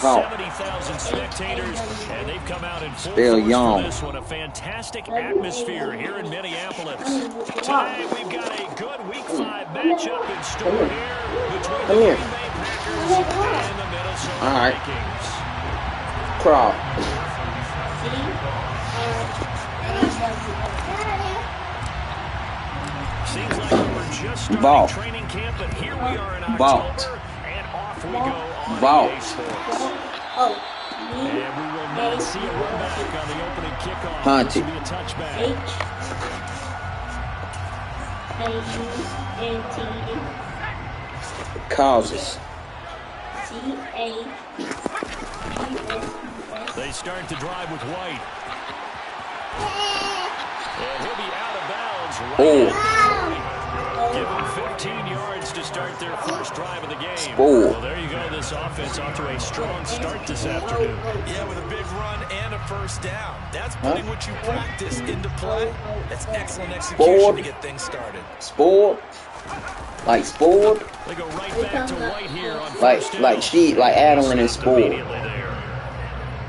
70,000 spectators, and they've come out in full force for this one. A fantastic atmosphere here in Minneapolis. Today, we've got a good Week 5 matchup in store here between the Green Bay Packers and the Minnesota Vikings. Crawl. Seems like we're just starting training camp, but here we are in October, and off we go on EA Sports. And we will not see a run back on the opening kickoff. This will be a touchback. Causes. They start to drive with White. And he'll be out of bounds. Give them 15 yards to start their first drive of the game. Well, there you go. This offense off to a strong start this afternoon. Yeah, with a big run and a first down. That's putting what you practice into play. That's excellent execution to get things started. Like Sport. They go right back to White here on first down. Like Adeline and Sport.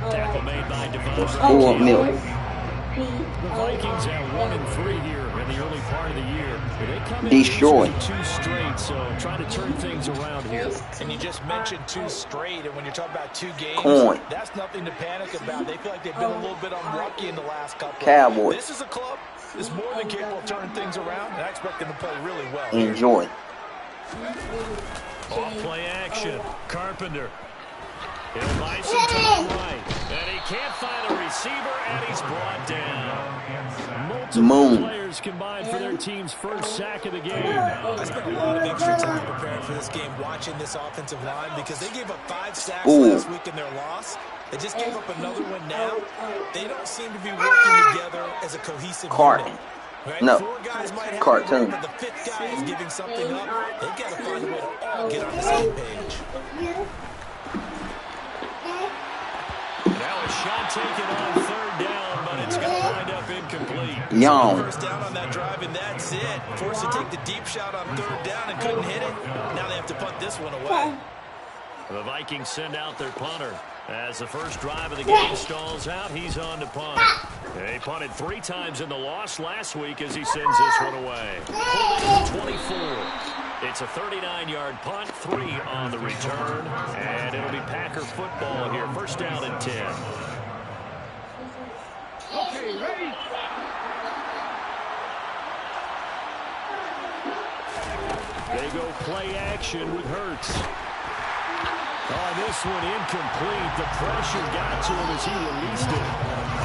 Tackle made by Devon. Milk. The Vikings have 1-3 here in the early part of the year. They come in destroyed 2 straight, so trying to turn things around here. And you just mentioned 2 straight, and when you're talking about 2 games, that's nothing to panic about. They feel like they've been a little bit unlucky in the last couple. Cowboys. This is a club that's more than capable of turning things around, and I expect them to play really well. Enjoy. Off play action. Carpenter. He'll buy some time right. And he can't find a receiver, and he's brought down. Multiple players combined for their team's first sack of the game. I spent a lot of extra time preparing for this game, watching this offensive line, because they gave up 5 sacks last week in their loss. They just gave up another one now. They don't seem to be working together as a cohesive unit. Right? No. 4 guys might have Cartoon. but the 5th guy is giving something up. They've got to find a way to all get on the same page. Now a shot taken on 3rd down, but it's going to wind up incomplete. First down on that drive, and that's it. Forced to take the deep shot on 3rd down and couldn't hit it. Now they have to punt this one away. The Vikings send out their punter. As the first drive of the game stalls out, he's on to punt. They punted 3 times in the loss last week as he sends this one away. 24. It's a 39-yard punt, 3 on the return, and it'll be Packer football here. First down and 10. Okay, ready? They go play action with Hurts. Oh, this one incomplete. The pressure got to him as he released it.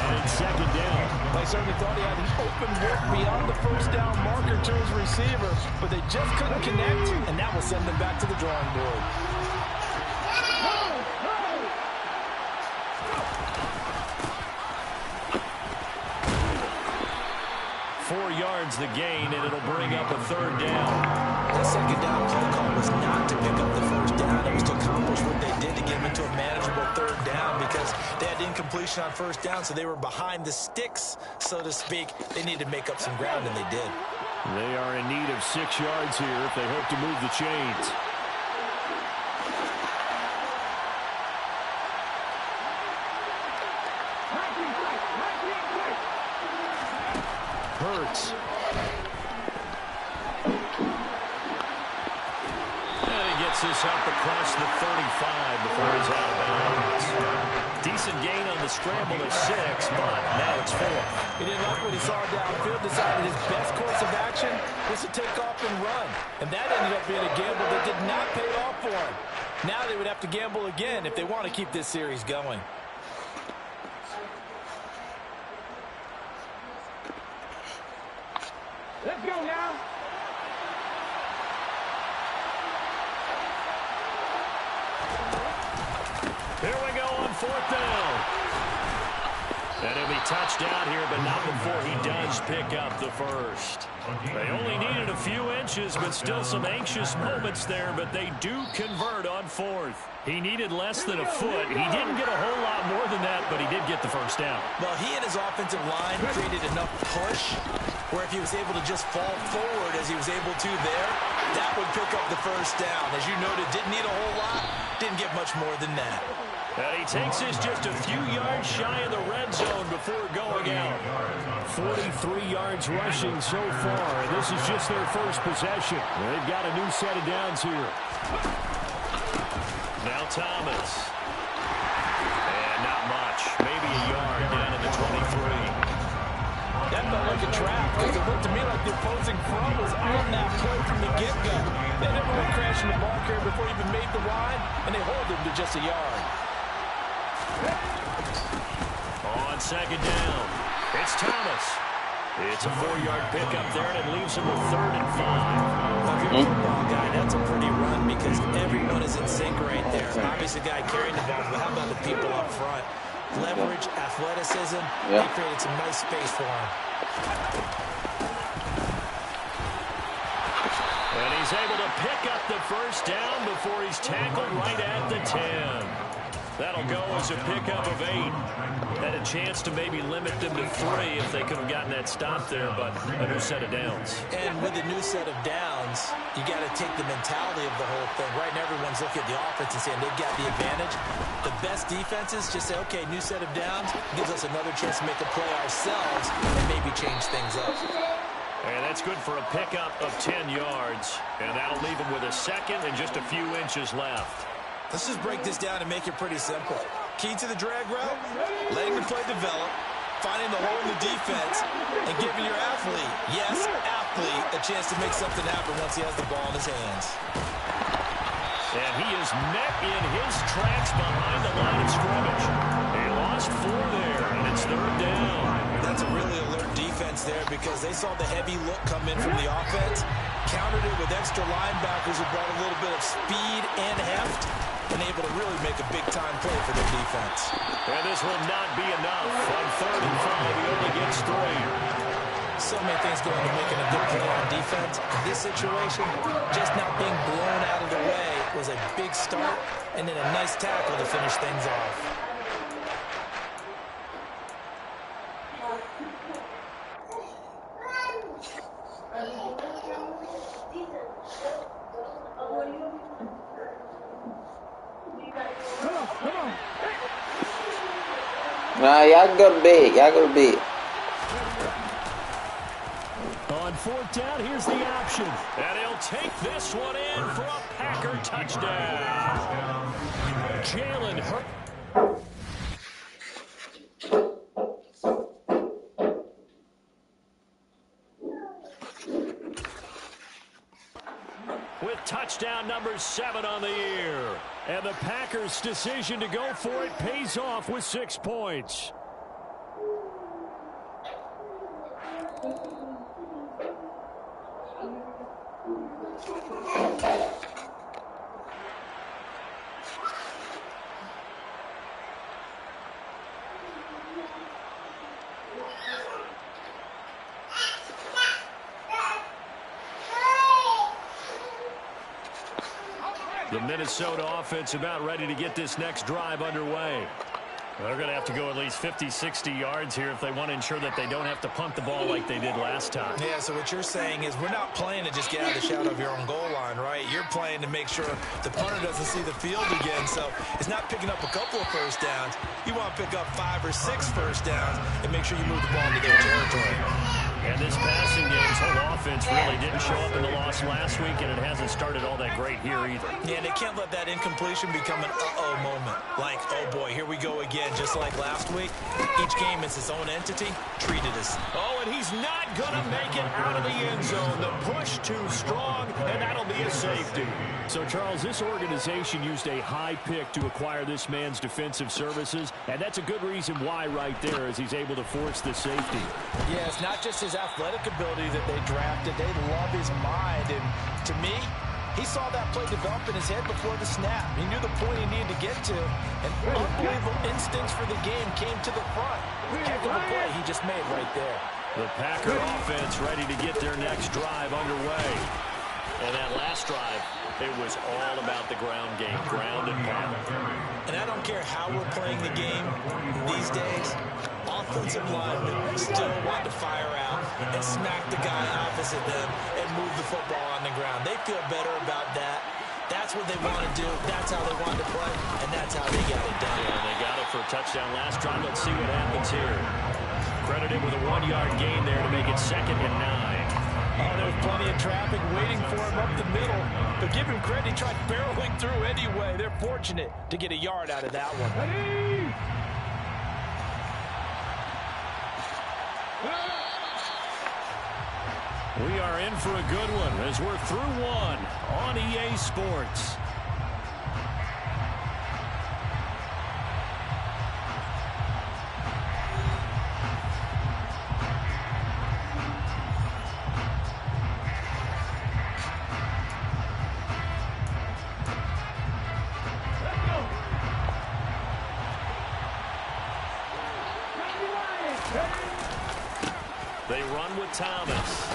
And it's 2nd down. They certainly thought he had an open look beyond the first down marker to his receiver, but they just couldn't connect, and that will send them back to the drawing board. Four yards the gain, and it'll bring up a 3rd down. That 2nd down play call was not to pick up the first down. It was to accomplish what they did to get them into a manageable 3rd down, because they had incompletion on first down, so they were behind the sticks, so to speak. They needed to make up some ground, and they did. They are in need of 6 yards here if they hope to move the chains. Hurts. And he gets this up across the 35 before he's out of bounds. Decent gain on the scramble of 6, but now it's 4. He didn't like what he saw downfield, decided his best course of action was to take off and run. And that ended up being a gamble that did not pay off for him. Now they would have to gamble again if they want to keep this series going. Let's go now. Here we go on 4th down. And he'll be touched down here, but not before he does pick up the first. They only needed a few inches, but still some anxious moments there, but they do convert on 4th. He needed less than a foot. He didn't get a whole lot more than that, but he did get the first down. Well, he and his offensive line created enough push where if he was able to just fall forward as he was able to there, that would pick up the first down. As you noted, didn't need a whole lot, didn't get much more than that. And he takes this just a few yards shy of the red zone before going out. 43 yards rushing so far, and this is just their first possession. They've got a new set of downs here. Now Thomas. And not much. Maybe a yard down at the 23. That felt like a trap because it looked to me like the opposing front was on that play from the get-go. They never went crashing the ball carrier before he even made the ride, and they hold him to just a yard. On second down, it's Thomas. It's a 4-yard pickup there, and it leaves him with 3rd and 5. Well, if you're a football guy, that's a pretty run because everyone is in sync right there. Obviously, the guy carrying the ball, but how about the people up front? Leverage, athleticism, they created some nice space for him. And he's able to pick up the first down before he's tackled right at the 10. That'll go as a pickup of 8. Had a chance to maybe limit them to 3 if they could have gotten that stop there, but a new set of downs. And with a new set of downs, you got to take the mentality of the whole thing. Right now, everyone's looking at the offense and saying they've got the advantage. The best defenses just say, okay, new set of downs gives us another chance to make a play ourselves and maybe change things up. And that's good for a pickup of 10 yards. And that'll leave him with a second and just a few inches left. Let's just break this down and make it pretty simple. Key to the drag route, letting the play develop, finding the hole in the defense, and giving your athlete, yes, athlete, a chance to make something happen once he has the ball in his hands. And he is met in his tracks behind the line of scrimmage. He lost 4 there, and it's 3rd down. That's a really alert defense there because they saw the heavy look come in from the offense, countered it with extra linebackers who brought a little bit of speed and heft, and able to really make a big-time play for their defense. And this will not be enough. On 3rd and 5, he only gets 3. So many things go into making a good play on defense. In this situation, just not being blown out of the way was a big start, and then a nice tackle to finish things off. Nah, y'all can go to bed. Y'all go to bed. On 4th down, here's the option. And he'll take this one in for a Packer touchdown. Jalen Hurts. With touchdown number 7 on the year. And the Packers' decision to go for it pays off with 6 points. The Minnesota offense about ready to get this next drive underway. They're going to have to go at least 50, 60 yards here if they want to ensure that they don't have to punt the ball like they did last time. Yeah, so what you're saying is we're not playing to just get out of the shadow of your own goal line, right? You're playing to make sure the punter doesn't see the field again. So it's not picking up a couple of first downs. You want to pick up 5 or 6 first downs and make sure you move the ball into their territory. And this passing game's whole offense really didn't show up in the loss last week, and it hasn't started all that great here either. Yeah, they can't let that incompletion become an uh-oh moment. Like, oh boy, here we go again, just like last week. Each game is its own entity. Treat it as. Oh, and he's not going to make it out of the end zone. The push too strong, and that'll be a safety. So, Charles, this organization used a high pick to acquire this man's defensive services, and that's a good reason why right there, as he's able to force the safety. Yeah, it's not just his athletic ability that they drafted. They love his mind, and to me, he saw that play develop in his head before the snap. He knew the point he needed to get to, and unbelievable instincts for the game came to the front. Heck of a play he just made right there. The Packer offense ready to get their next drive underway. And that last drive, it was all about the ground game, ground and pound. And I don't care how we're playing the game these days, offensive linemen still want to fire out and smack the guy opposite them and move the football on the ground. They feel better about that That's what they want to do. That's how they want to play, and that's how they got it done. And they got it for a touchdown last drive. Let's see what happens here. Credited with a 1-yard gain there to make it 2nd and 9. Oh, there was plenty of traffic waiting for him up the middle. But give him credit, he tried barreling through anyway. They're fortunate to get a yard out of that one. Ready? We are in for a good one as we're through one on EA Sports. They run with Thomas.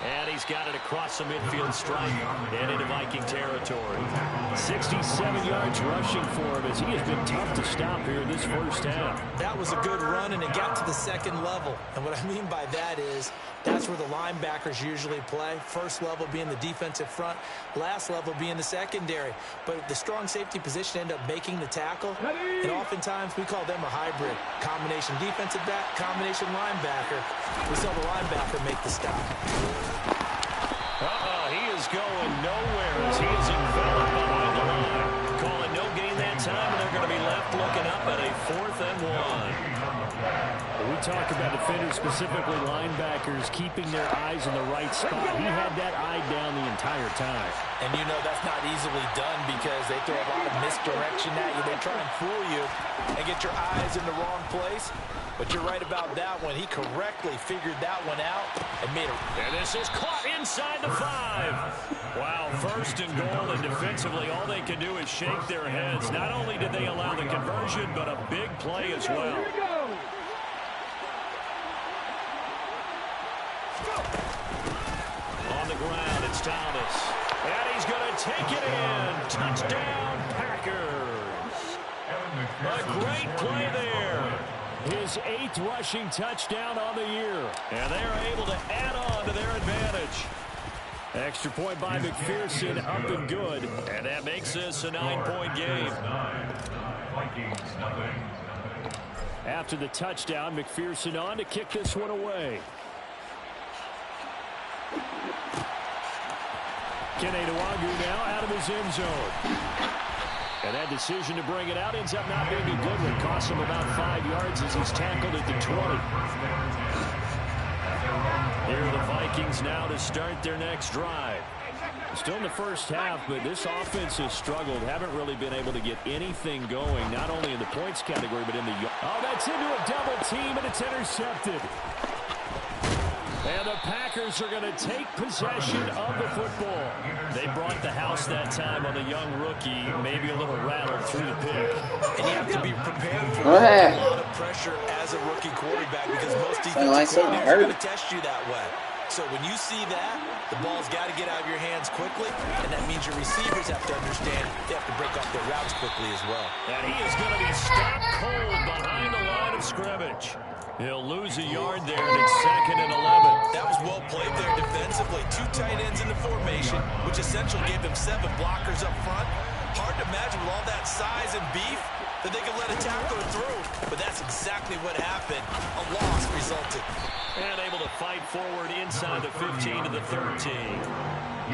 And he's got it across the midfield stripe and into Viking territory. 67 yards rushing for him as he has been tough to stop here this first half. That was a good run, and it got to the 2nd level. And what I mean by that is that's where the linebackers usually play. First level being the defensive front, last level being the secondary. But the strong safety position ended up making the tackle. And oftentimes we call them a hybrid. Combination defensive back, combination linebacker. We saw the linebacker make the stop. He is going nowhere as he is enveloped behind the line. Calling no gain that time, and they're going to be left looking up at a 4th and 1. We talk about defenders, specifically linebackers, keeping their eyes in the right spot. He had that eye down the entire time. And you know that's not easily done because they throw a lot of misdirection at you. They try and fool you and get your eyes in the wrong place. But you're right about that one. He correctly figured that one out and made it. And this is caught inside the 5. Wow, 1st and goal, and defensively all they can do is shake their heads. Not only did they allow the conversion, but a big play as well. Here we go. On the ground, it's Thomas. And he's going to take it in. Touchdown, Packers. A great play there. His 8th rushing touchdown on the year. And they are able to add on to their advantage. Extra point by McPherson, up and good. And that makes this a 9-point game. After the touchdown, McPherson on to kick this one away. Kene Nwangwu now out of his end zone. And that decision to bring it out ends up not being a good one. Costs him about 5 yards as he's tackled at the 20. Here are the Vikings now to start their next drive. Still in the first half, but this offense has struggled. Haven't really been able to get anything going, not only in the points category, but in the... Oh, that's into a double team, and it's intercepted. And the Packers are going to take possession of the football. They brought the house that time on the young rookie, maybe a little rattled through the pick. And you have to be prepared for a lot of pressure as a rookie quarterback because most defensive coordinators are going to test you that way. So when you see that, the ball's got to get out of your hands quickly, and that means your receivers have to understand they have to break off their routes quickly as well. And he is going to be stopped cold behind the line of scrimmage. He'll lose a yard there, and it's 2nd and 11. That was well played there defensively. 2 tight ends in the formation, which essentially gave them 7 blockers up front. Hard to imagine with all that size and beef that they could let a tackler through. But that's exactly what happened. A loss resulted. And able to fight forward inside the 15 to the 13.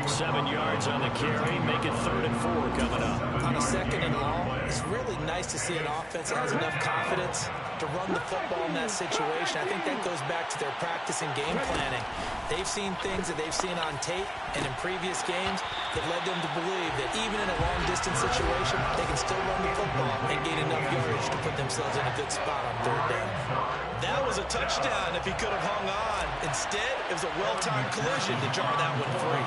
7 yards on the carry. Make it 3rd and 4 coming up. On a 2nd and long, it's really nice to see an offense that has enough confidence to run the football in that situation. I think that goes back to their practice and game planning. They've seen things that they've seen on tape and in previous games that led them to believe that even in a long-distance situation, they can still run the football and gain enough yardage to put themselves in a good spot on 3rd down. That was a touchdown if he could have hung on. Instead, it was a well-timed collision to jar that one free.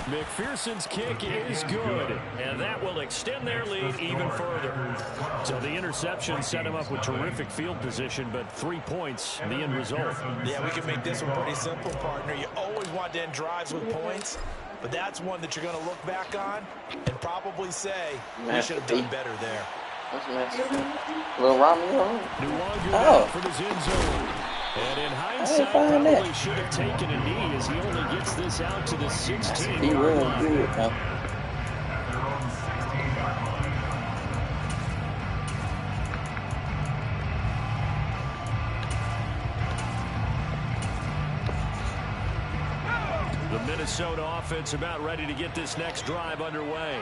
McPherson's kick is good, and that will extend their lead even further. So the interception set him up with terrific field position, but 3 points, the end result. Yeah, we can make this one pretty simple, partner. You always want to end drives with points, but that's one that you're going to look back on and probably say, we should have done better there. That's messy. Little Romeo. Nwangwu from his end zone. And in hindsight, probably should have taken a knee as he only gets this out to the 16-yard line. The Minnesota offense about ready to get this next drive underway.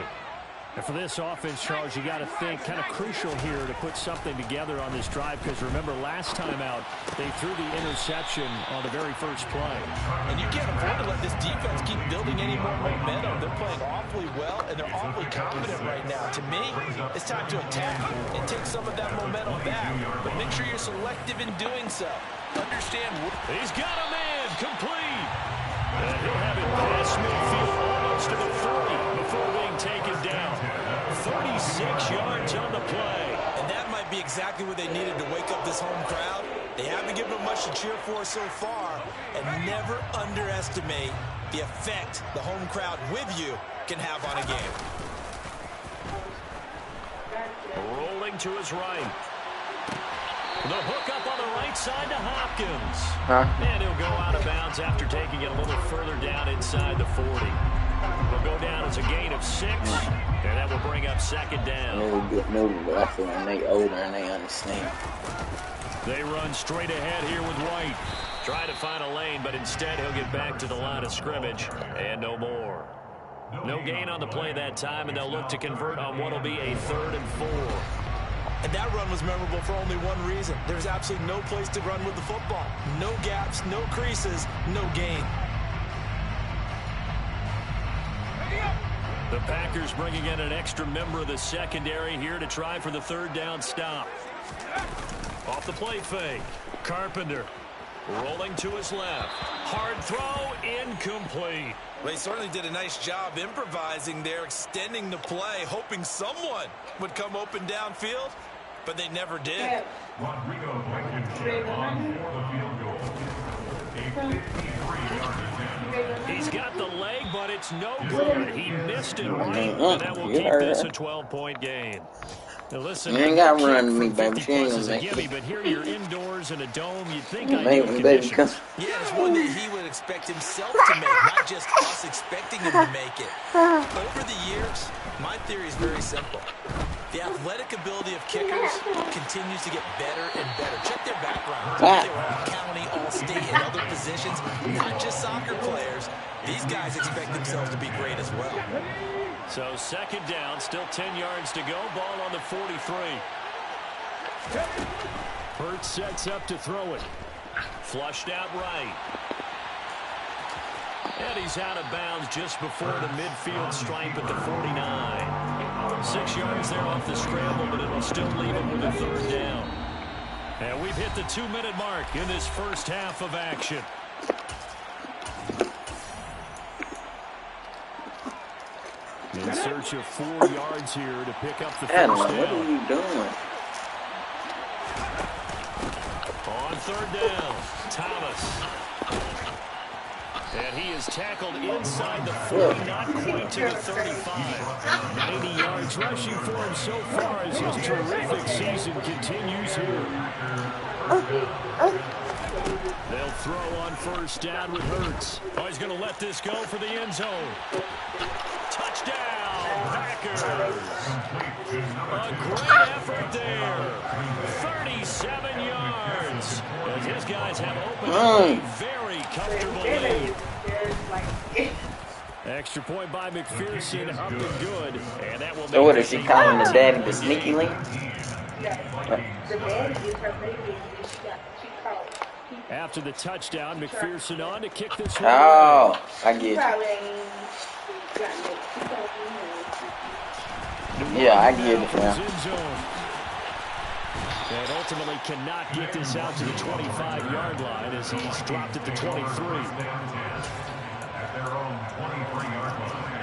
And for this offense, Charles, you got to think kind of crucial here to put something together on this drive, because remember last time out they threw the interception on the very first play. And you can't afford to let this defense keep building any more momentum. They're playing awfully well, and they're awfully confident right now. To me, it's time to attack and take some of that momentum back. But make sure you're selective in doing so. Understand. He's got a man complete. And he'll have it past midfield almost to the 30 before being taken down. 36 yards on the play. And that might be exactly what they needed to wake up this home crowd. They haven't given them much to cheer for so far. And never underestimate the effect the home crowd with you can have on a game. Rolling to his right. The hook up on the right side to Hopkins. And he'll go out of bounds after taking it a little further down inside the 40. He'll go down as a gain of 6, and that will bring up second down. Really good movement, but I feel when they older and they understand. They run straight ahead here with White. Try to find a lane, but instead he'll get back to the line of scrimmage, and no more. No gain on the play that time, and they'll look to convert on what will be a 3rd and 4. And that run was memorable for only one reason. There's absolutely no place to run with the football. No gaps, no creases, no gain. The Packers bringing in an extra member of the secondary here to try for the 3rd down stop. Off the play fake. Carpenter rolling to his left. Hard throw, incomplete. Well, he certainly did a nice job improvising there, extending the play, hoping someone would come open downfield, but they never did. Rodrigo Blankenship on for the field goal. A 53-yard attempt. He's got the leg, but it's no good. He missed it right, and that will keep this a 12-point game. Now listen, you ain't got to run to me, baby. She ain't gonna make it. But here you're indoors in a dome. You'd think I know conditions. Yeah, it's one that he would expect himself to make, not just us expecting him to make it. Over the years, my theory is very simple. The athletic ability of kickers continues to get better and better. Check their background. They were all county, all state, and other positions, not just soccer players. These guys expect themselves to be great as well. So second down, still 10 yards to go. Ball on the 43. Hurts sets up to throw it. Flushed out right. And he's out of bounds just before the midfield stripe at the 49. 6 yards there off the scramble, but it'll still leave him with a 3rd down. And we've hit the 2-minute mark in this first half of action. In search of 4 yards here to pick up the first down. What are you doing? On 3rd down, Thomas. And he is tackled inside the 40, not quite to the 35. 90 yards rushing for him so far as his terrific season continues here. They'll throw on 1st down with Hurts. Oh, he's going to let this go for the end zone. Touchdown, Packers. A great effort there. 37 yards. As his guys have opened up a very comfortable lead. Extra point by McPherson, up and good. And that will so what is she calling the daddy the sneaky link? After the touchdown, McPherson on to kick this one. Oh, I get it. Yeah, I get it now. And ultimately cannot get this out to the 25-yard line as he's dropped at the 23.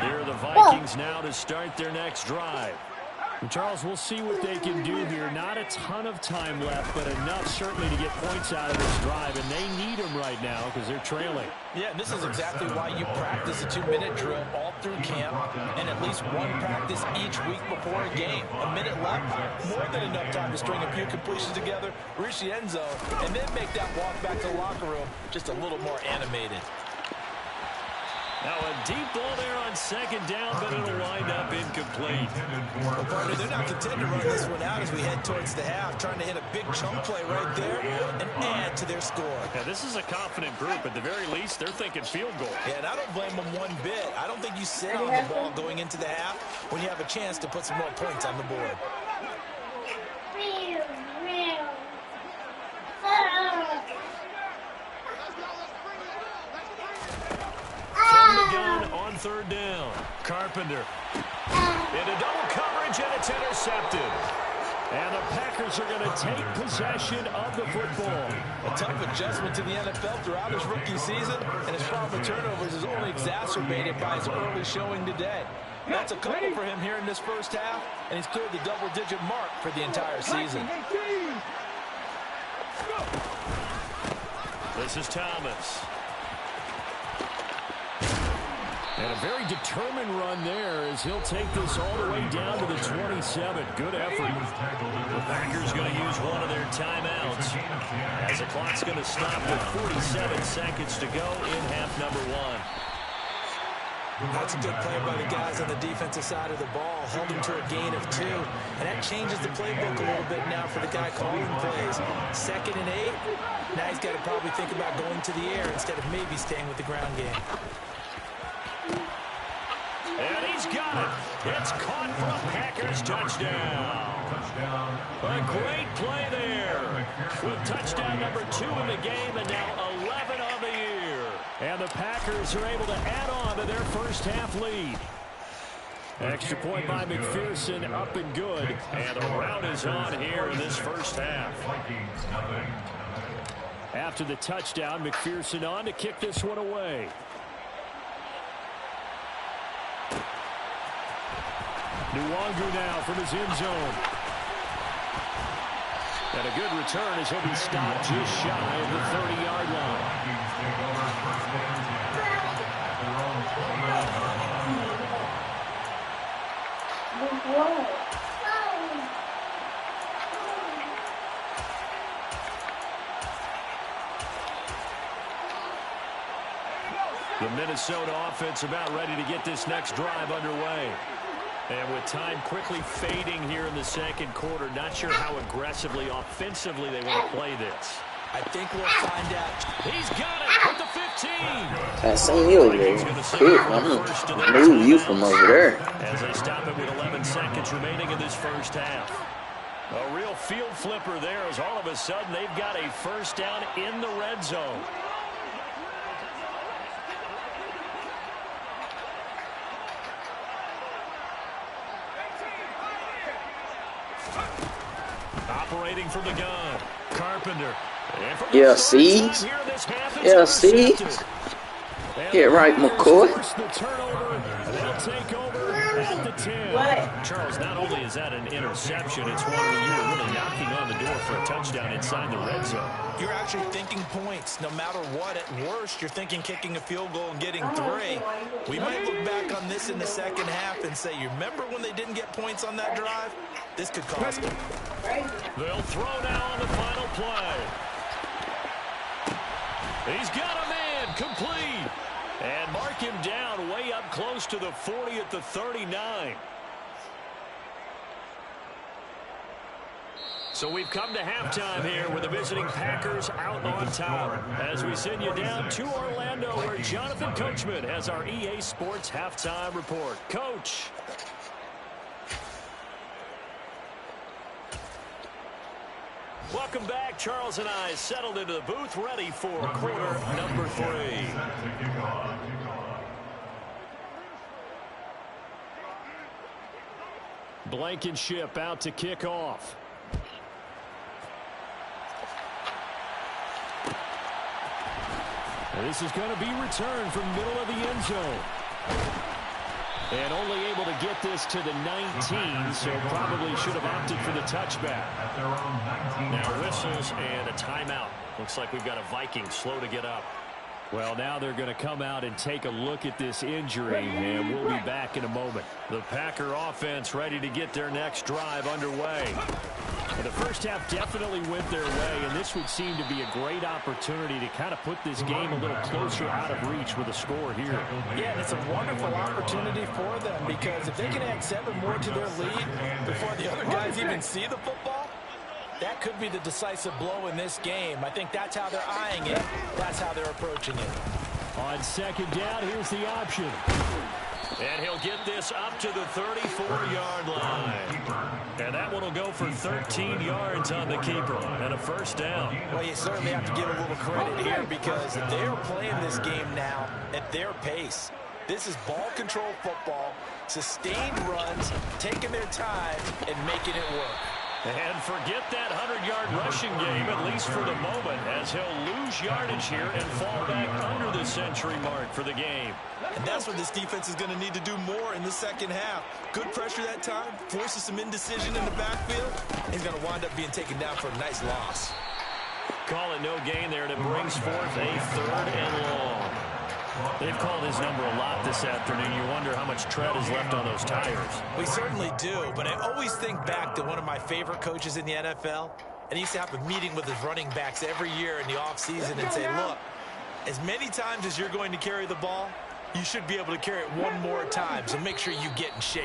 Here are the Vikings now to start their next drive. Charles, we'll see what they can do here. Not a ton of time left, but enough certainly to get points out of this drive, and they need them right now because they're trailing. Yeah, and this is exactly why you practice a 2-minute drill all through camp and at least one practice each week before a game. A minute left, more than enough time to string a few completions together, reach the end zone, and then make that walk back to the locker room just a little more animated. Now a deep ball there on second down, but it'll wind up incomplete. Well, partner, they're not content to run this one out as we head towards the half, trying to hit a big chunk play right there and add to their score. Yeah, this is a confident group. At the very least, they're thinking field goal. Yeah, and I don't blame them one bit. I don't think you sit on the ball going into the half when you have a chance to put some more points on the board. From the gun on third down. Carpenter. Into double coverage, and it's intercepted. And the Packers are going to take possession of the football. A tough adjustment to the NFL throughout his rookie season, and his problem with turnovers is only exacerbated by his early showing today. That's a couple for him here in this first half, and he's cleared the double-digit mark for the entire season. This is Thomas. And a very determined run there as he'll take this all the way down to the 27. Good effort. The Packers going to use one of their timeouts as the clock's going to stop with 47 seconds to go in half number one. That's a good play by the guys on the defensive side of the ball. Held him to a gain of 2. And that changes the playbook a little bit now for the guy calling plays. 2nd and 8. Now he's got to probably think about going to the air instead of maybe staying with the ground game. And he's got it. It's caught for a Packers touchdown. A great play there. With touchdown number 2 in the game and now 11 on the year. And the Packers are able to add on to their first half lead. Extra point by McPherson, up and good. And the rout is on here in this first half. After the touchdown, McPherson on to kick this one away. Nwangu now from his end zone. And a good return as he'll be stopped just shy of the 30-yard line. The Minnesota offense about ready to get this next drive underway. And with time quickly fading here in the second quarter, not sure how aggressively, offensively they want to play this. I think we'll find out. He's got it at the 15. I seen you over there. Quick, I'm gonna move you from over there. As they stop it with 11 seconds remaining in this first half. A real field flipper there as all of a sudden they've got a first down in the red zone. Operating from the gun, Carpenter. Yeah, see? Yeah, see? Get right, McCoy. The turnover, they'll take over at the 10. Charles, not only is that an interception, it's one where you were really knocking on the door for a touchdown inside the red zone. You're actually thinking points. No matter what, at worst, you're thinking kicking a field goal and getting 3. We might look back on this in the second half and say, you remember when they didn't get points on that drive? This could cost them. They'll throw now on the final play. He's got a man complete. And mark him down way up close to the 40 at the 39. So we've come to halftime here with the visiting Packers out on top. As we send you down to Orlando where Jonathan Coachman has our EA Sports halftime report. Coach. Welcome back. Charles and I settled into the booth ready for quarter number 3. Blankenship out to kick off. And this is going to be returned from middle of the end zone. And only able to get this to the 19, so probably should have opted for the touchback. Now whistles and a timeout. Looks like we've got a Viking slow to get up. Well, now they're going to come out and take a look at this injury, and we'll be back in a moment. The Packer offense ready to get their next drive underway. Well, the first half definitely went their way, and this would seem to be a great opportunity to kind of put this game a little closer out of reach with a score here. Yeah, and it's a wonderful opportunity for them because if they can add 7 more to their lead before the other guys even see the football, that could be the decisive blow in this game. I think that's how they're eyeing it. That's how they're approaching it. On second down, here's the option. And he'll get this up to the 34-yard line. And that one will go for 13 yards on the keeper and a first down. Well, you certainly have to give a little credit here because they're playing this game now at their pace. This is ball control football, sustained runs, taking their time, and making it work. And forget that 100-yard rushing game, at least for the moment, as he'll lose yardage here and fall back under the century mark for the game. And that's what this defense is going to need to do more in the second half. Good pressure that time, forces some indecision in the backfield. He's going to wind up being taken down for a nice loss. Call it no gain there, and it brings forth a 3rd and long. They've called his number a lot this afternoon. You wonder how much tread is left on those tires. We certainly do, but I always think back to one of my favorite coaches in the NFL, and he used to have a meeting with his running backs every year in the offseason and say, look, as many times as you're going to carry the ball, you should be able to carry it one more time, so make sure you get in shape.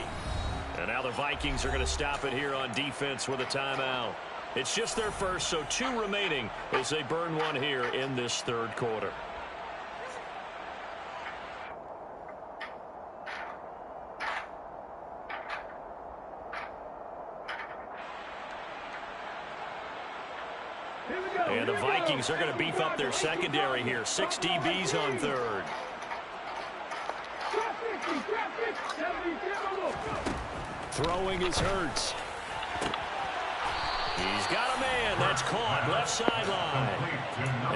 And now the Vikings are going to stop it here on defense with a timeout. It's just their first, so 2 remaining as they burn one here in this 3rd quarter. And the Vikings are going to beef up their secondary here. 6 DBs on 3rd. Throwing is Hurts. He's got a man. That's caught. Left sideline.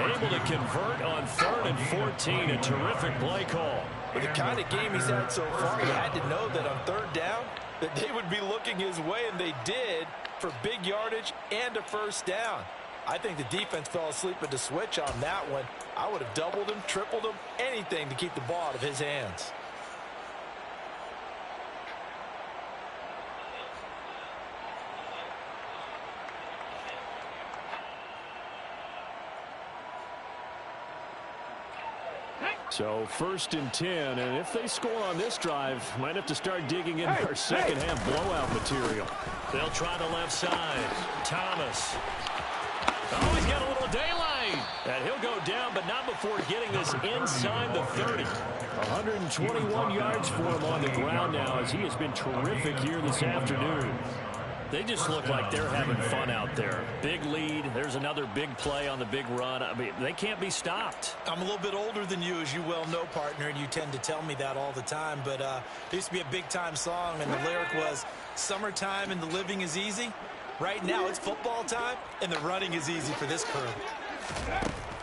Able to convert on 3rd and 14. A terrific play call. With the kind of game he's had so far, he had to know that on 3rd down that they would be looking his way, and they did, for big yardage and a first down. I think the defense fell asleep at the switch on that one. I would have doubled him, tripled him, anything to keep the ball out of his hands. So 1st and 10, and if they score on this drive, might have to start digging into our second half blowout material. They'll try the left side. Thomas. Oh, he's got a little daylight. And he'll go down, but not before getting this inside the 30. 121 yards for him on the ground now as he has been terrific here this afternoon. They just look like they're having fun out there. Big lead. There's another big play on the big run. I mean, they can't be stopped. I'm a little bit older than you, as you well know, partner, and you tend to tell me that all the time. But there used to be a big-time song, and the lyric was, "Summertime and the living is easy." Right now, it's football time, and the running is easy for this crew.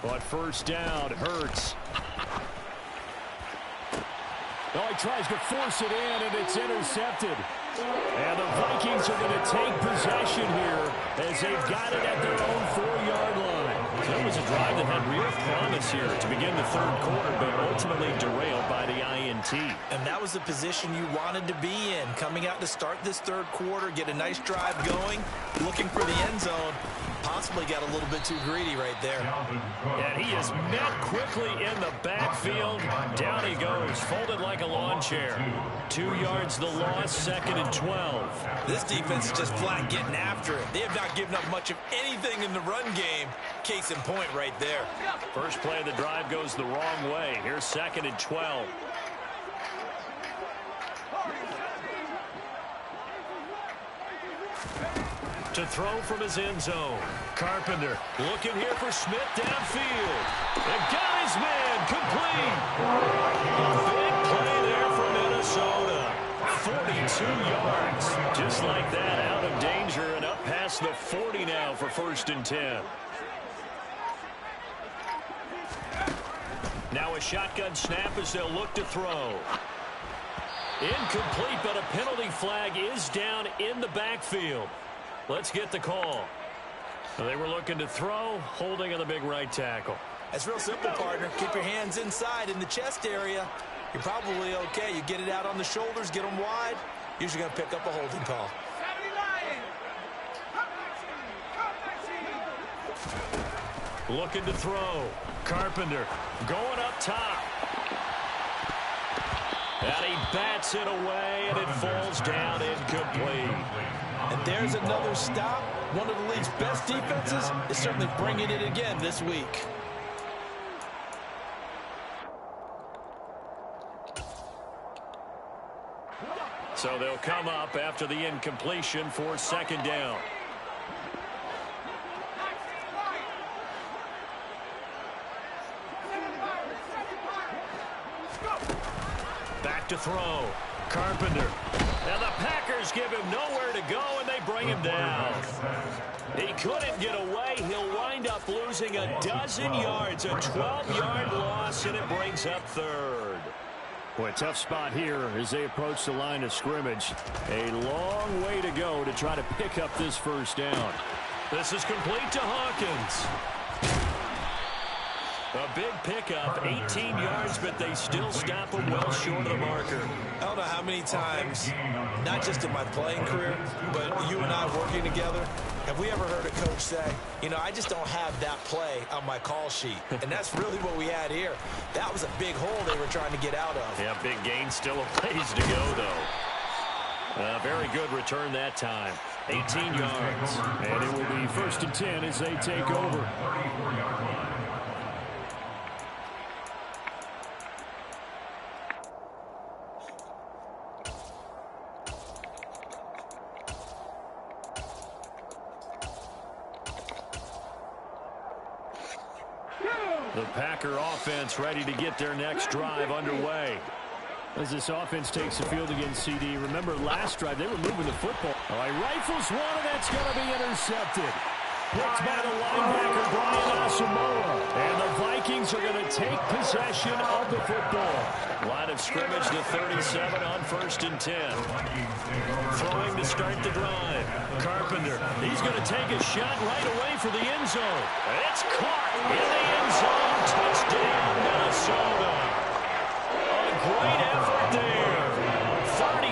But first down, Hurts. Oh, he tries to force it in, and it's intercepted. And the Vikings are going to take possession here as they've got it at their own 4-yard line. So it was a drive that had real promise here to begin the 3rd quarter, but ultimately derailed by the INT. And that was the position you wanted to be in, coming out to start this 3rd quarter, get a nice drive going, looking for the end zone. Possibly got a little bit too greedy right there. And he is met quickly in the backfield. Down he goes, folded like a lawn chair. 2 yards the loss, 2nd and 12. This defense is just flat getting after it. They have not given up much of anything in the run game. Case in point right there. First play of the drive goes the wrong way. Here's 2nd and 12. To throw from his end zone. Carpenter looking here for Smith downfield. And got his man complete. A big play there for Minnesota. 42 yards. Just like that, out of danger and up past the 40 now for 1st and 10. Now a shotgun snap as they'll look to throw. Incomplete, but a penalty flag is down in the backfield. Let's get the call. They were looking to throw, holding on the big right tackle. That's real simple, partner. Keep your hands inside in the chest area. You're probably okay. You get it out on the shoulders, get them wide. Usually going to pick up a holding call. Looking to throw. Carpenter going up top. And he bats it away, and it falls down incomplete. And there's another stop. One of the league's best defenses is certainly bringing it again this week. So they'll come up after the incompletion for second down. Back to throw. Carpenter. And the Packers give him nowhere to go, and they bring him down. He couldn't get away. He'll wind up losing a dozen yards, a 12-yard loss, and it brings up third. Boy, a tough spot here as they approach the line of scrimmage. A long way to go to try to pick up this first down. This is complete to Hawkins. A big pickup, 18 yards, but they still stop him well short of the marker. I don't know how many times, not just in my playing career, but you and I working together, have we ever heard a coach say, you know, I just don't have that play on my call sheet. And that's really what we had here. That was a big hole they were trying to get out of. Yeah, big gain, still a ways to go, though. Very good return that time. 18 yards. And it will be 1st and 10 as they take over. The Packer offense ready to get their next drive underway. As this offense takes the field against CD, remember last drive they were moving the football. All right, rifles one, and that's going to be intercepted. Picked by the linebacker, Brian Asamoah. And the Vikings are going to take possession of the football. Line of scrimmage to 37 on 1st and 10. Throwing to start the drive. Carpenter, he's going to take a shot right away for the end zone. It's caught in the end zone. Touchdown, Minnesota. A great effort there.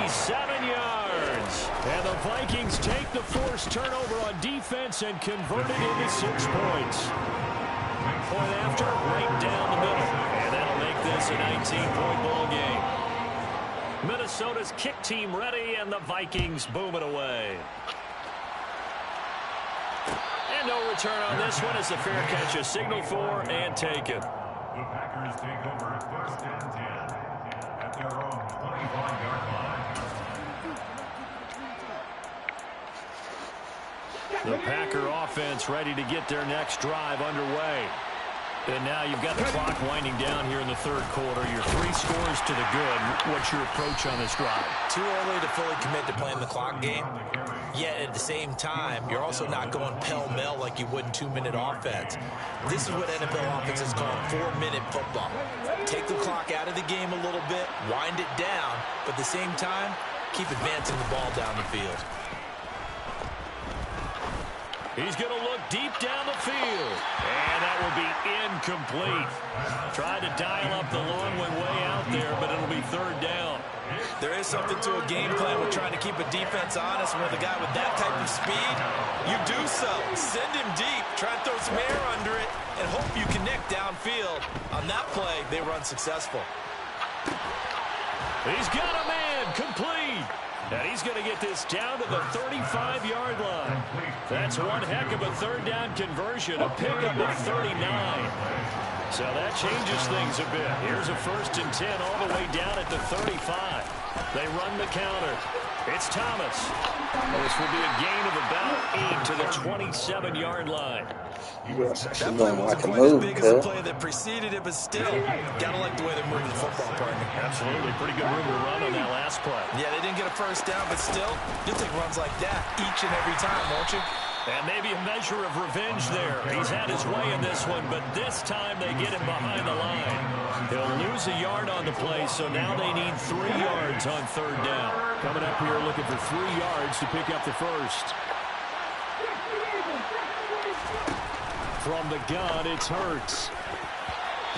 37 yards. And the Vikings take the forced turnover on defense and convert it into 6 points. Point after, right down the middle. And that'll make this a 19-point ball game. Minnesota's kick team ready, and the Vikings boom it away. And no return on this one as the fair catch is signaled for and taken. The Packers take over 1st and 10 at their own 25-yard line. The Packer offense ready to get their next drive underway. And now you've got the clock winding down here in the third quarter. Your 3 scores to the good. What's your approach on this drive? Too early to fully commit to playing the clock game. Yet at the same time, you're also not going pell-mell like you would in 2-minute offense. This is what NFL offenses call 4-minute football. Take the clock out of the game a little bit, wind it down, but at the same time, keep advancing the ball down the field. He's going to look deep down the field. And that will be incomplete. Tried to dial up the long one way out there, but it'll be 3rd down. There is something to a game plan with trying to keep a defense honest. With a guy with that type of speed, you do so. Send him deep. Try to throw some air under it and hope you connect downfield. On that play, they were unsuccessful. He's got a man complete. And he's going to get this down to the 35-yard line. That's one heck of a 3rd down conversion, a pickup of 39. So that changes things a bit. Here's a 1st and 10 all the way down at the 35. They run the counter. It's Thomas. And this will be a gain of about 8 to the 27-yard line. That play wasn't quite as big as the play that preceded it, but still, gotta like the way they're moving the football, partner. Absolutely. Pretty good room to run on that last play. Yeah, they didn't get a 1st down, but still, you'll take runs like that each and every time, won't you? And maybe a measure of revenge there. He's had his way in this one, but this time they get him behind the line. He'll lose a yard on the play, so now they need 3 yards on 3rd down. Coming up here looking for 3 yards to pick up the first. From the gun, it's Hurts.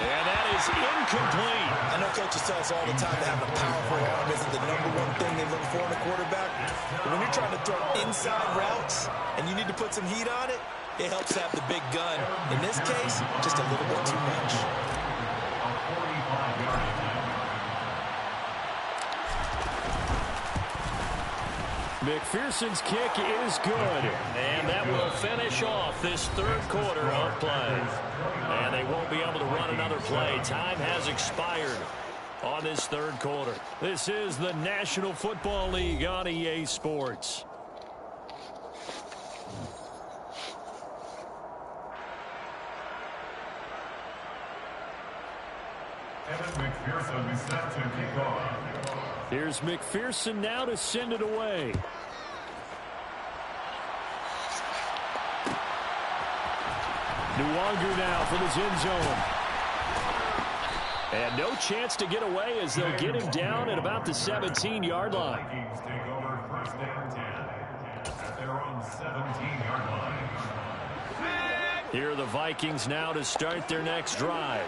And that is incomplete. I know coaches tell us all the time that having a powerful arm isn't the #1 thing they look for in a quarterback. But when you're trying to throw inside routes and you need to put some heat on it, it helps have the big gun. In this case, just a little bit too much. McPherson's kick is good. And that will finish off this 3rd quarter of play. And they won't be able to run another play. Time has expired on this 3rd quarter. This is the National Football League on EA Sports. Evan McPherson set to kick off. Here's McPherson now to send it away. Nwangu now from his end zone. And no chance to get away as they'll get him down at about the 17-yard line. Vikings take over 1st and 10 at their own 17-yard line. Here are the Vikings now to start their next drive.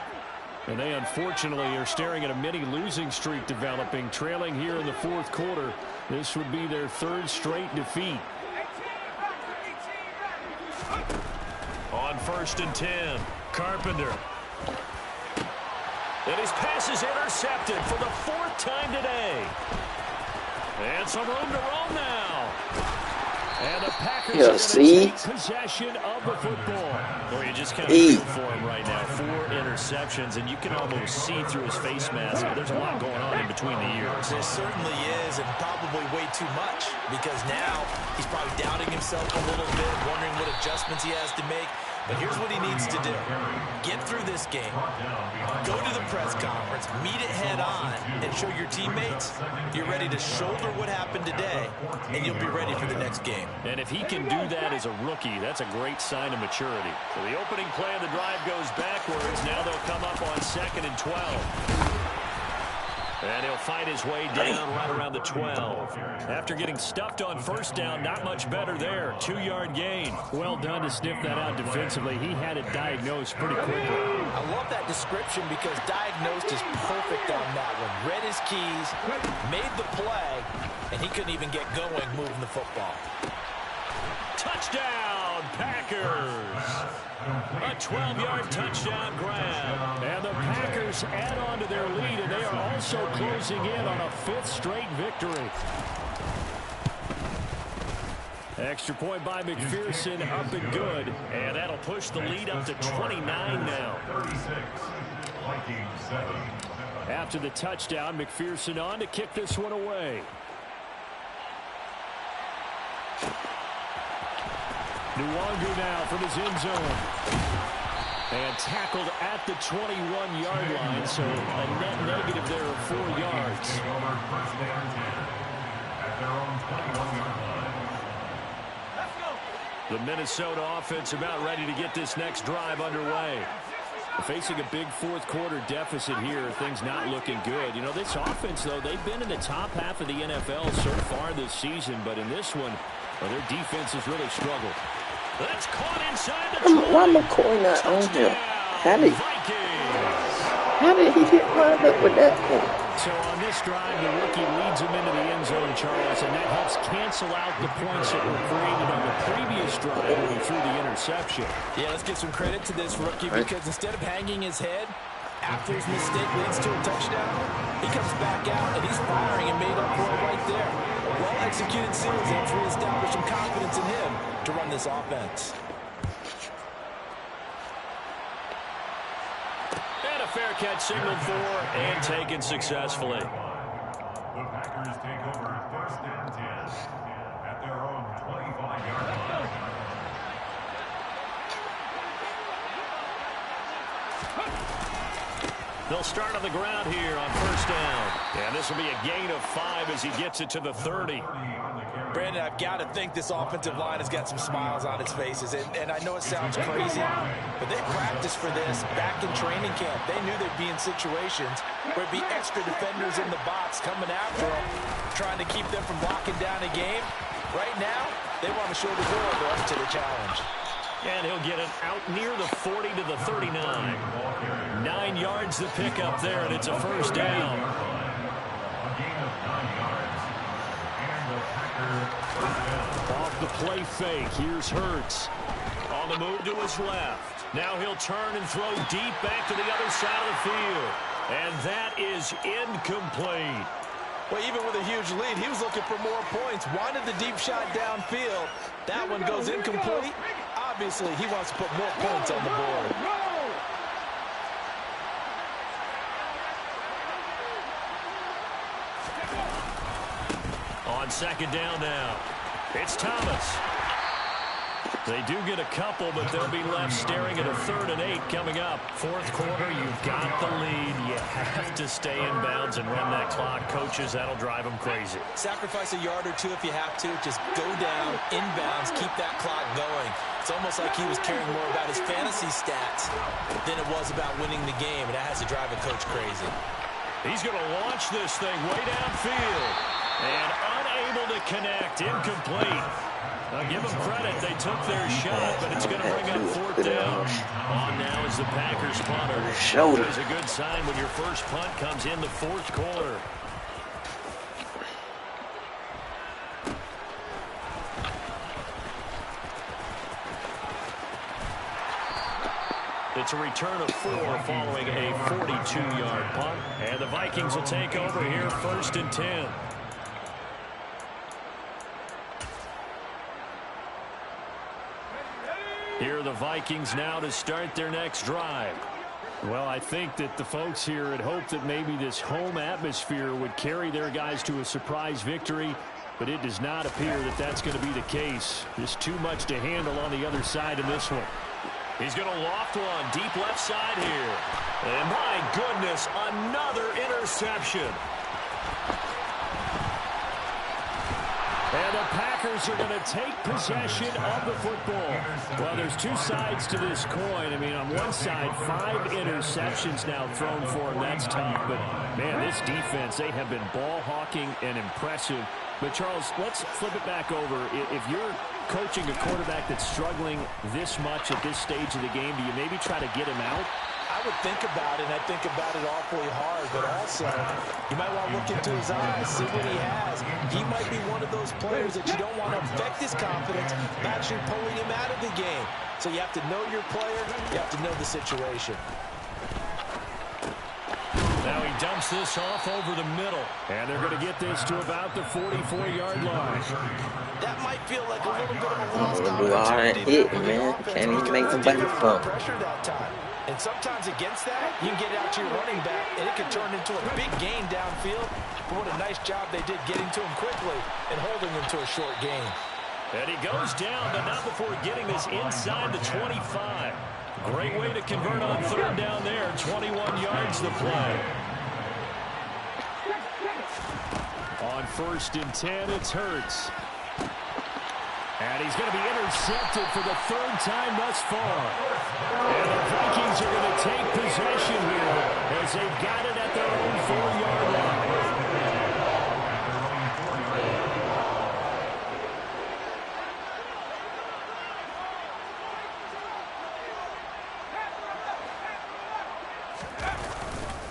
And they unfortunately are staring at a mini losing streak developing, trailing here in the 4th quarter. This would be their 3rd straight defeat. On 1st and 10, Carpenter. And his pass is intercepted for the 4th time today. And some room to roam now. And the Packers are going to take possession of the football. Boy, you just kind of feel for him right now. 4 interceptions, and you can almost see through his face mask. There's a lot going on in between the ears. There certainly is, and probably way too much, because now he's probably doubting himself a little bit, wondering what adjustments he has to make. But here's what he needs to do. Get through this game. Go to the press conference. Meet it head on and show your teammates you're ready to shoulder what happened today, and you'll be ready for the next game. And if he can do that as a rookie, that's a great sign of maturity. So the opening play of the drive goes backwards. Now they'll come up on 2nd and 12. And he'll fight his way down right around the 12. After getting stuffed on 1st down, not much better there. 2-yard gain. Well done to sniff that out defensively. He had it diagnosed pretty quickly. I love that description because diagnosed is perfect on that one. Read his keys, made the play, and he couldn't even get going moving the football. Touchdown, Packers. A 12-yard touchdown grab. And the Packers add on to their lead, and they are also closing in on a 5th straight victory. Extra point by McPherson, up and good. And that'll push the lead up to 29 now. 36, Vikings 7. After the touchdown, McPherson on to kick this one away. Nwangu now from his end zone. And tackled at the 21-yard line, so a net negative there of 4 yards. Take over 1st and 10 at their own 21-yard line. The Minnesota offense about ready to get this next drive underway. Facing a big 4th quarter deficit here, things not looking good. You know, this offense, though, they've been in the top half of the NFL so far this season, but in this one, well, their defense has really struggled. That's caught inside the 20. Why McCoy not on here? How did he get lined up with that one? So on this drive, the rookie leads him into the end zone, Charles, and that helps cancel out the points that were created on the previous drive when he threw the interception. Yeah, let's give some credit to this rookie because instead of hanging his head after his mistake leads to a touchdown, he comes back out and he's firing and made up for it right there. A well-executed series has reestablished some confidence in him to run this offense. And a fair catch signaled for and taken successfully. The Packers take over 1st and 10 at their own 25-yard line. They'll start on the ground here on 1st down. And this will be a gain of 5 as he gets it to the 30. On the carry. Brandon, I've got to think this offensive line has got some smiles on its faces. And I know it sounds crazy, but they practiced for this back in training camp. They knew they'd be in situations where it'd be extra defenders in the box coming after them, trying to keep them from locking down a game. Right now, they want to show the world they're up to the challenge. And he'll get it out near the 40 to the 39. 9 yards to pick up there, and it's a first down. Off the play fake, here's Hurts. On the move to his left. Now he'll turn and throw deep back to the other side of the field. And that is incomplete. Well, even with a huge lead, he was looking for more points. Wanted the deep shot downfield. That one goes incomplete. Obviously, he wants to put more points on the board. On second down now, it's Thomas. They do get a couple, but they'll be left staring at a 3rd and 8 coming up. Fourth quarter, you've got the lead. You have to stay in bounds and run that clock. Coaches, that'll drive them crazy. Sacrifice a yard or two if you have to. Just go down, inbounds, keep that clock going. It's almost like he was caring more about his fantasy stats than it was about winning the game, and that has to drive a coach crazy. He's going to launch this thing way downfield. And unable to connect, incomplete. Now give them credit, they took their shot, but it's going to bring up 4th down. On now is the Packers punter. Shoulder. It's a good sign when your first punt comes in the 4th quarter. It's a return of 4 following a 42-yard punt. And the Vikings will take over here, 1st and 10. Here are the Vikings now to start their next drive. Well, I think that the folks here had hoped that maybe this home atmosphere would carry their guys to a surprise victory, but it does not appear that that's going to be the case. Just too much to handle on the other side in this one. He's going to loft one deep left side here. And my goodness, another interception. And the Packers are going to take possession of the football. Well, there's two sides to this coin. I mean, on one side, 5 interceptions now thrown for him. That's tough. But, man, this defense, they have been ball hawking and impressive. But, Charles, let's flip it back over. If you're coaching a quarterback that's struggling this much at this stage of the game, do you maybe try to get him out? I would think about it, and I think about it awfully hard, but also you might want to look into his eyes, see what he has. He might be one of those players that you don't want to affect his confidence by actually pulling him out of the game. So you have to know your player, you have to know the situation. Now he dumps this off over the middle. And they're going to get this to about the 44-yard line. That might feel like a little bit of a lost opportunity. Man. Can't even make somebody fall. Pressure that time. And sometimes against that, you can get it out to your running back, and it can turn into a big gain downfield. But what a nice job they did getting to him quickly and holding him to a short gain. And he goes down, but not before getting this inside the 25. Great way to convert on 3rd down there. 21 yards to play. On 1st and 10, it's Hurts. And he's going to be intercepted for the 3rd time thus far. And the Vikings are going to take possession here as they've got it at their own 4-yard line.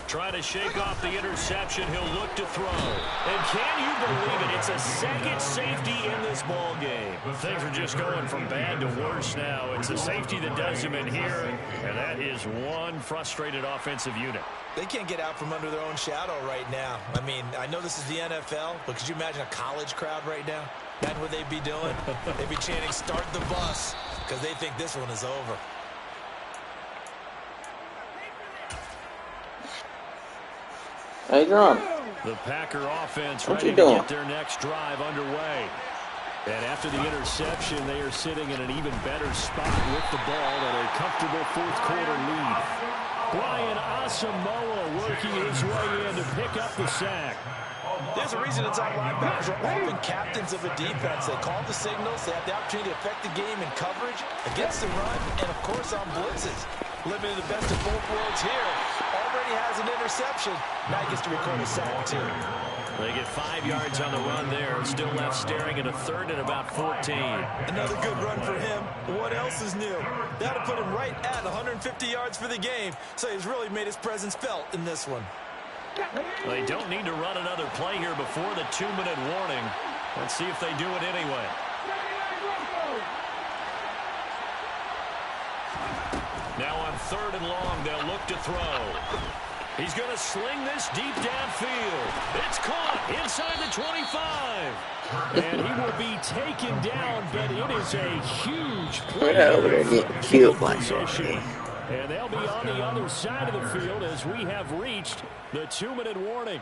Trying to shake off the interception. He'll look to throw. And can you believe it? It's a second safety in this ball game. Things are just going from bad to worse now. It's a safety that does him in here, and that is one frustrated offensive unit. They can't get out from under their own shadow right now. I mean, I know this is the NFL, but could you imagine a college crowd right now? That's what they'd be doing. They'd be chanting, "Start the bus," because they think this one is over. How you doing? The Packer offense What ready you to doing? get their next drive underway. And after the interception, they are sitting in an even better spot with the ball at a comfortable 4th quarter lead. Brian Asamoah working his way in to pick up the sack. There's a reason inside linebackers are often captains of a defense. They call the signals. They have the opportunity to affect the game in coverage, against the run, and, of course, on blitzes. Living in the best of both worlds here. Already has an interception. Now he gets to record a sack, too. They get 5 yards on the run there. Still left staring at a third and about 14. Another good run for him. What else is new? That'll put him right at 150 yards for the game. So he's really made his presence felt in this one. They don't need to run another play here before the 2-minute warning. Let's see if they do it anyway. Now on 3rd and long, they'll look to throw. He's going to sling this deep downfield. It's caught inside the 25. And he will be taken down, but it is a huge play. We're over there getting killed by Position. And they'll be on the other side of the field as we have reached the 2-minute warning.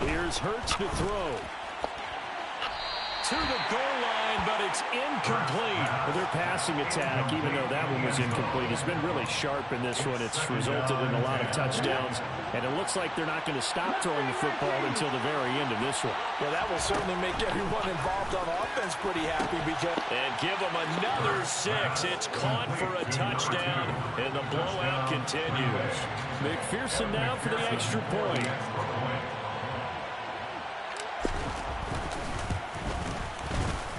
Here's Hurts to throw. To the goal line, but it's incomplete. Their passing attack, even though that one was incomplete, has been really sharp in this one. It's resulted in a lot of touchdowns, and it looks like they're not going to stop throwing the football until the very end of this one. Well, that will certainly make everyone involved on offense pretty happy because... And give them another 6. It's caught for a touchdown, and the blowout continues. McPherson now for the extra point.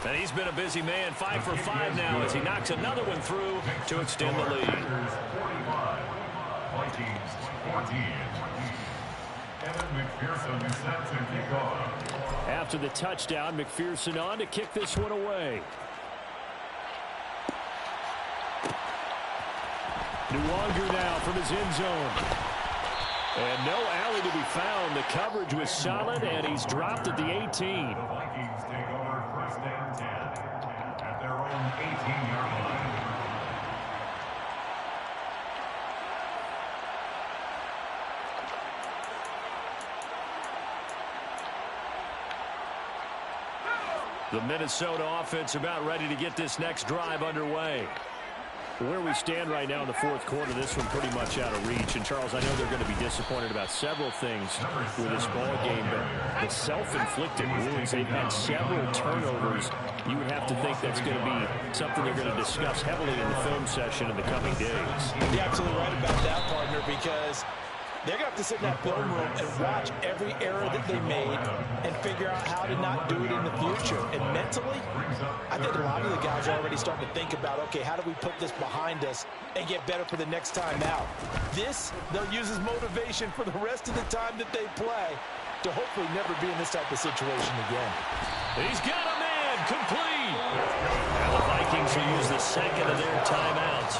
And he's been a busy man, 5 for 5 now as he knocks another one through to extend the lead. 45, Vikings 14. Evan McPherson sets and kickoff. After the touchdown, McPherson on to kick this one away. Nwangu now from his end zone. And no alley to be found. The coverage was solid, and he's dropped at the 18. The Vikings take over 1st and 10 at their own 18-yard line. The Minnesota offense about ready to get this next drive underway. Where we stand right now in the 4th quarter, this one pretty much out of reach. And, Charles, I know they're going to be disappointed about several things with this ball game, but the self-inflicted wounds, they've had several turnovers. You would have to think that's going to be something they're going to discuss heavily in the film session in the coming days. You're absolutely right about that, partner, because they're going to have to sit in that film room and watch every error that they made and figure out how to not do it in the future. And mentally, I think a lot of the guys are already starting to think about, okay, how do we put this behind us and get better for the next time out? This, they'll use as motivation for the rest of the time that they play to hopefully never be in this type of situation again. He's got a man, complete. And the Vikings will use the second of their timeouts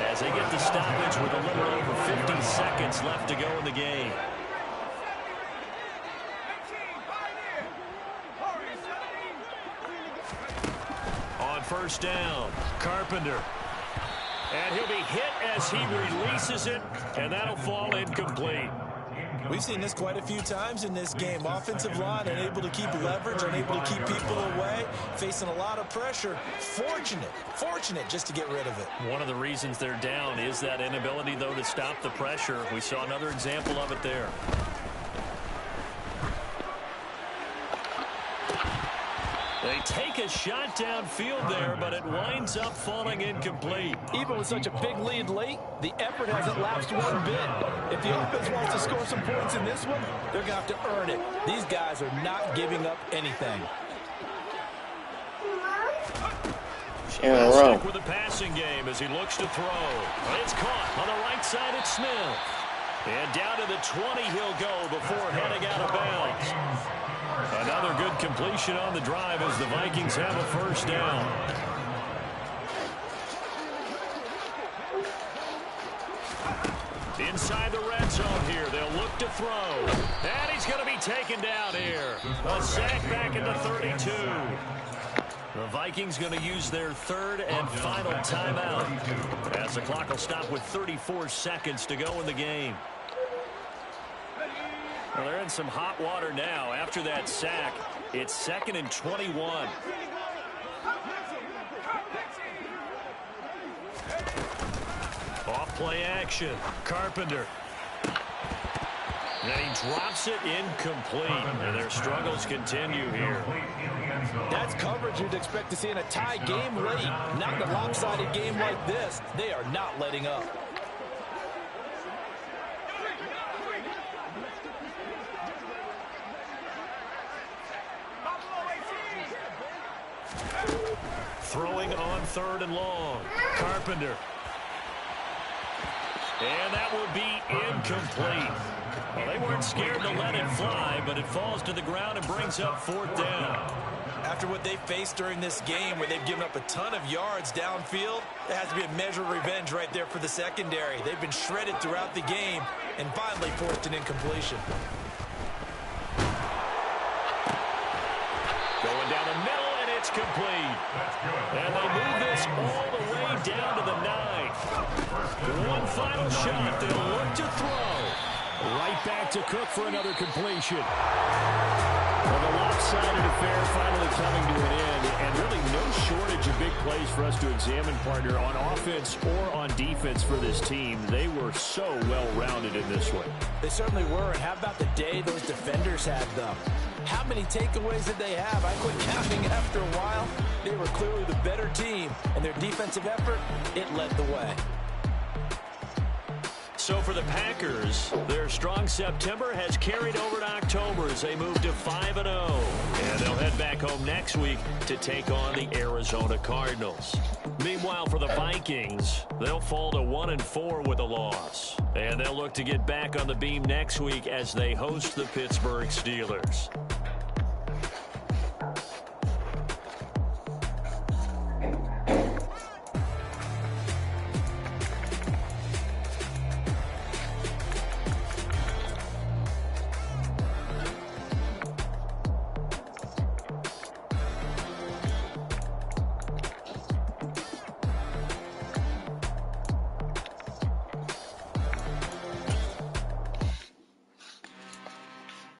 as they get the stoppage with a little over 50 seconds left to go in the game. On 1st down, Carpenter. And he'll be hit as he releases it, and that'll fall incomplete. We've seen this quite a few times in this game. Offensive line unable to keep leverage, unable to keep people away, facing a lot of pressure. Fortunate just to get rid of it. One of the reasons they're down is that inability, though, to stop the pressure. We saw another example of it there. They take a shot downfield there, but it winds up falling incomplete. Even with such a big lead late, the effort hasn't lapsed one bit. If the offense wants to score some points in this one, they're going to have to earn it. These guys are not giving up anything. Stick with the passing game as he looks to throw. It's caught on the right side. It's Smith. And down to the 20 he'll go before heading out of bounds. Another good completion on the drive as the Vikings have a 1st down. Inside the red zone here, they'll look to throw. And he's going to be taken down here. A sack back at the 32. The Vikings going to use their 3rd and final timeout as the clock will stop with 34 seconds to go in the game. Well, they're in some hot water now. After that sack, it's 2nd and 21. Off play action. Carpenter. And he drops it incomplete. And their struggles continue here. That's coverage you'd expect to see in a tie game late. Not in a lopsided game like this. They are not letting up. Throwing on 3rd and long. Carpenter. And that will be incomplete. Well, they weren't scared to let it fly, but it falls to the ground and brings up 4th down. After what they faced during this game where they've given up a ton of yards downfield, there has to be a measure of revenge right there for the secondary. They've been shredded throughout the game and finally forced an incompletion. Going down the middle, and it's complete. And they move this all the way down to the 9. One final shot. They'll look to throw. Right back to Cook for another completion. Well, the lopsided affair finally coming to an end, and really no shortage of big plays for us to examine, partner, on offense or on defense for this team. They were so well-rounded in this one. They certainly were, and how about the day those defenders had, though? How many takeaways did they have? I quit counting after a while. They were clearly the better team, and their defensive effort, it led the way. So for the Packers, their strong September has carried over to October as they move to 5-0. And they'll head back home next week to take on the Arizona Cardinals. Meanwhile, for the Vikings, they'll fall to 1-4 with a loss. And they'll look to get back on the beam next week as they host the Pittsburgh Steelers.